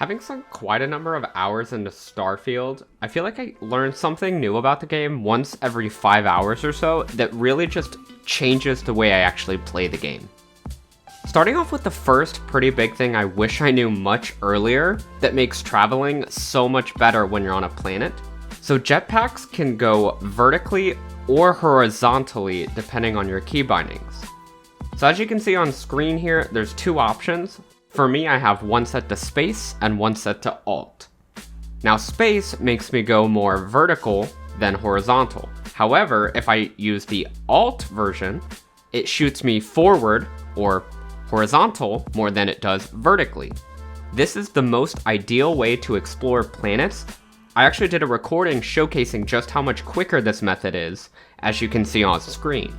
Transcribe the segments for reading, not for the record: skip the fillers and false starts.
Having sunk quite a number of hours into Starfield, I feel like I learn something new about the game once every 5 hours or so that really just changes the way I actually play the game. Starting off with the first pretty big thing I wish I knew much earlier that makes traveling so much better when you're on a planet. So jetpacks can go vertically or horizontally depending on your key bindings. So as you can see on screen here, there's two options. For me, I have one set to space and one set to alt. Now space makes me go more vertical than horizontal. However, if I use the alt version, it shoots me forward or horizontal more than it does vertically. This is the most ideal way to explore planets. I actually did a recording showcasing just how much quicker this method is, as you can see on screen.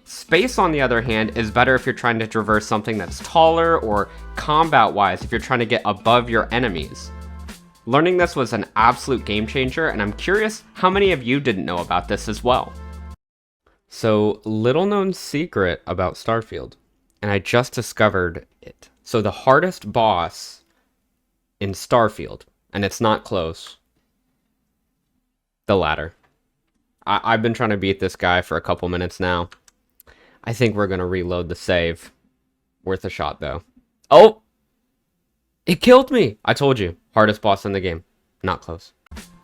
Space, on the other hand, is better if you're trying to traverse something that's taller or combat-wise if you're trying to get above your enemies. Learning this was an absolute game changer, and I'm curious how many of you didn't know about this as well. So, little known secret about Starfield, and I just discovered it. So the hardest boss in Starfield, and it's not close, the ladder. I've been trying to beat this guy for a couple minutes now. I think we're going to reload the save. Worth a shot, though. Oh! It killed me! I told you. Hardest boss in the game. Not close.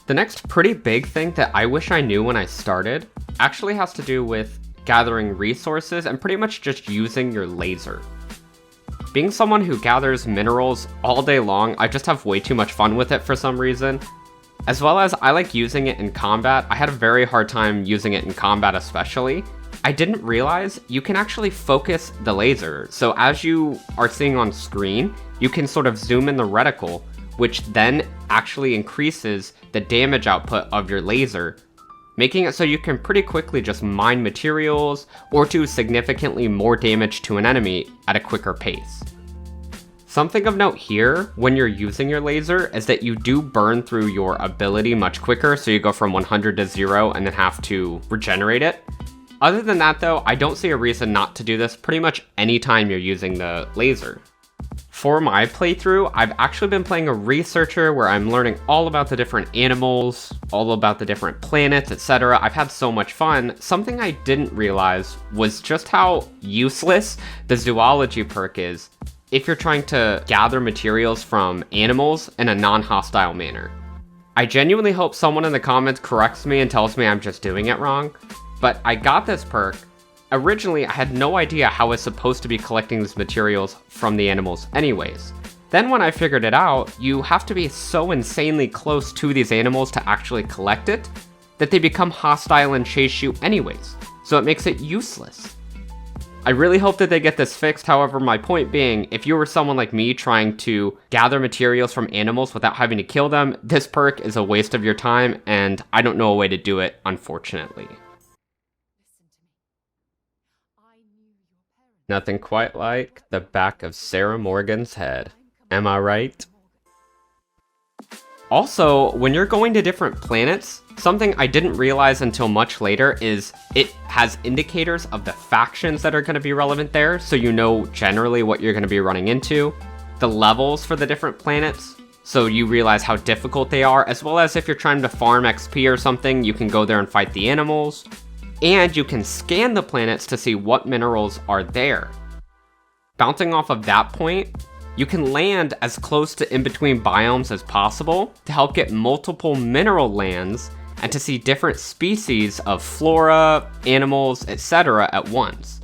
The next pretty big thing that I wish I knew when I started actually has to do with gathering resources and pretty much just using your laser. Being someone who gathers minerals all day long, I just have way too much fun with it for some reason. As well as I like using it in combat. I had a very hard time using it in combat especially. I didn't realize you can actually focus the laser. So as you are seeing on screen, you can sort of zoom in the reticle, which then actually increases the damage output of your laser, making it so you can pretty quickly just mine materials or do significantly more damage to an enemy at a quicker pace. Something of note here when you're using your laser is that you do burn through your ability much quicker, so you go from 100 to 0 and then have to regenerate it. Other than that though, I don't see a reason not to do this pretty much anytime you're using the laser. For my playthrough, I've actually been playing a researcher where I'm learning all about the different animals, all about the different planets, etc. I've had so much fun. Something I didn't realize was just how useless the zoology perk is if you're trying to gather materials from animals in a non-hostile manner. I genuinely hope someone in the comments corrects me and tells me I'm just doing it wrong. But I got this perk. Originally, I had no idea how I was supposed to be collecting these materials from the animals anyways. Then when I figured it out, you have to be so insanely close to these animals to actually collect it, that they become hostile and chase you anyways. So it makes it useless. I really hope that they get this fixed. However, my point being, if you were someone like me trying to gather materials from animals without having to kill them, this perk is a waste of your time, and I don't know a way to do it, unfortunately. Nothing quite like the back of Sarah Morgan's head. Am I right? Also, when you're going to different planets, something I didn't realize until much later is it has indicators of the factions that are going to be relevant there, so you know generally what you're going to be running into. The levels for the different planets, so you realize how difficult they are, as well as if you're trying to farm XP or something, you can go there and fight the animals. And you can scan the planets to see what minerals are there. Bouncing off of that point, you can land as close to in-between biomes as possible to help get multiple mineral lands and to see different species of flora, animals, etc. at once.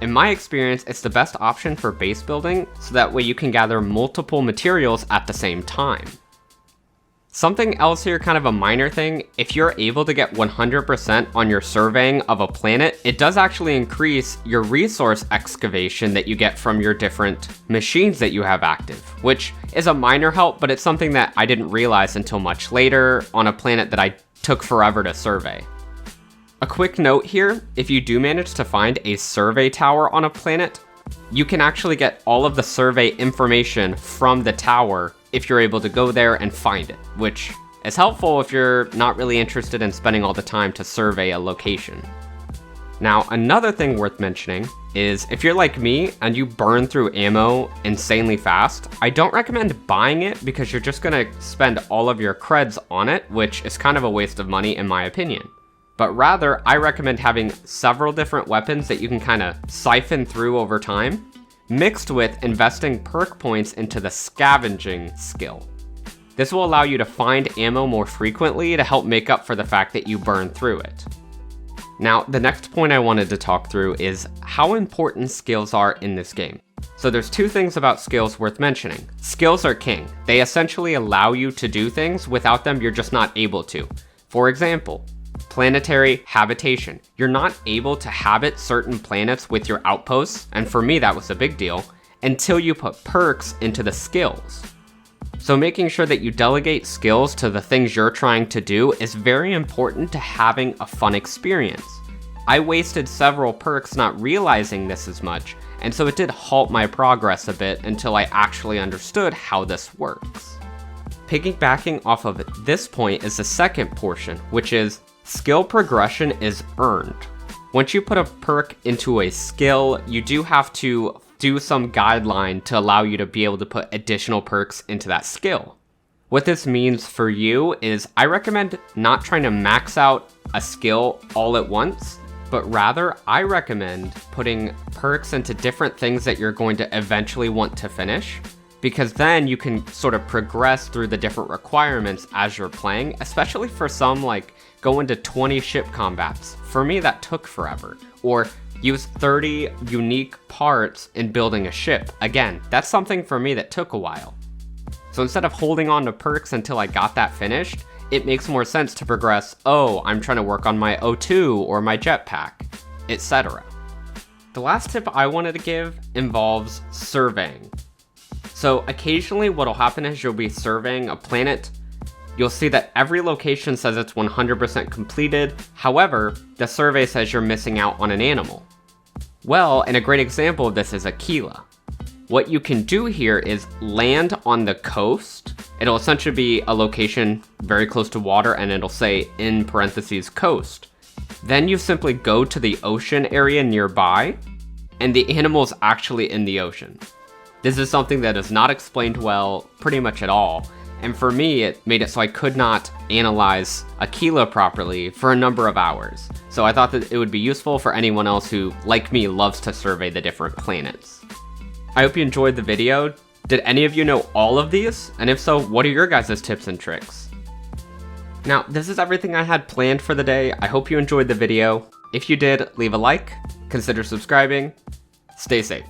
In my experience, it's the best option for base building, so that way you can gather multiple materials at the same time. Something else here, kind of a minor thing, if you're able to get 100% on your surveying of a planet, it does actually increase your resource excavation that you get from your different machines that you have active, which is a minor help, but it's something that I didn't realize until much later on a planet that I took forever to survey. A quick note here, if you do manage to find a survey tower on a planet, you can actually get all of the survey information from the tower if you're able to go there and find it, which is helpful if you're not really interested in spending all the time to survey a location. Now, another thing worth mentioning is if you're like me and you burn through ammo insanely fast, I don't recommend buying it because you're just gonna spend all of your creds on it, which is kind of a waste of money in my opinion. But rather, I recommend having several different weapons that you can kind of siphon through over time, mixed with investing perk points into the scavenging skill. This will allow you to find ammo more frequently to help make up for the fact that you burn through it. Now, the next point I wanted to talk through is how important skills are in this game. So there's two things about skills worth mentioning. Skills are king. They essentially allow you to do things. Without them, you're just not able to. For example, planetary habitation. You're not able to habit certain planets with your outposts, and for me that was a big deal, until you put perks into the skills. So making sure that you delegate skills to the things you're trying to do is very important to having a fun experience. I wasted several perks not realizing this as much, and so it did halt my progress a bit until I actually understood how this works. Piggybacking off of this point is the second portion, which is skill progression is earned. Once you put a perk into a skill, you do have to do some guideline to allow you to be able to put additional perks into that skill. What this means for you is I recommend not trying to max out a skill all at once, but rather I recommend putting perks into different things that you're going to eventually want to finish, because then you can sort of progress through the different requirements as you're playing, especially for some like go into 20 ship combats. For me, that took forever. Or use 30 unique parts in building a ship. Again, that's something for me that took a while. So instead of holding on to perks until I got that finished, it makes more sense to progress, oh, I'm trying to work on my O2 or my jetpack, etc. The last tip I wanted to give involves surveying. So occasionally what'll happen is you'll be surveying a planet. You'll see that every location says it's 100% completed. However, the survey says you're missing out on an animal. Well, and a great example of this is Aquila. What you can do here is land on the coast. It'll essentially be a location very close to water, and it'll say in parentheses coast. Then you simply go to the ocean area nearby, and the animal's actually in the ocean. This is something that is not explained well pretty much at all. And for me, it made it so I could not analyze Aquila properly for a number of hours. So I thought that it would be useful for anyone else who, like me, loves to survey the different planets. I hope you enjoyed the video. Did any of you know all of these? And if so, what are your guys' tips and tricks? Now, this is everything I had planned for the day. I hope you enjoyed the video. If you did, leave a like, consider subscribing. Stay safe.